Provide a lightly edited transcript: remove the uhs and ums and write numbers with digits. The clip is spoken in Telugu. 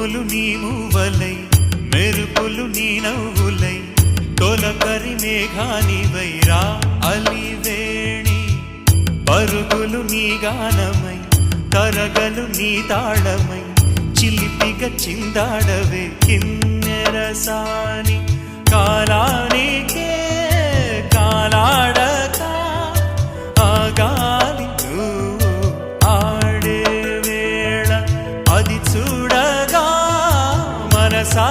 పువ్వులు నీ మూవలై మెరుపులు నీ నవ్వులై తొలకరి మేఘానివై రా అలివేణి పరుగులు నీ గానమై తరగలు నీ తాళమై చిలిపిగా చిందాడవే కిన్నెరసాని కాలానికే కాలాడక ఆగాలి నువ్వు ఆడే వేళ అది చూడగా మనసా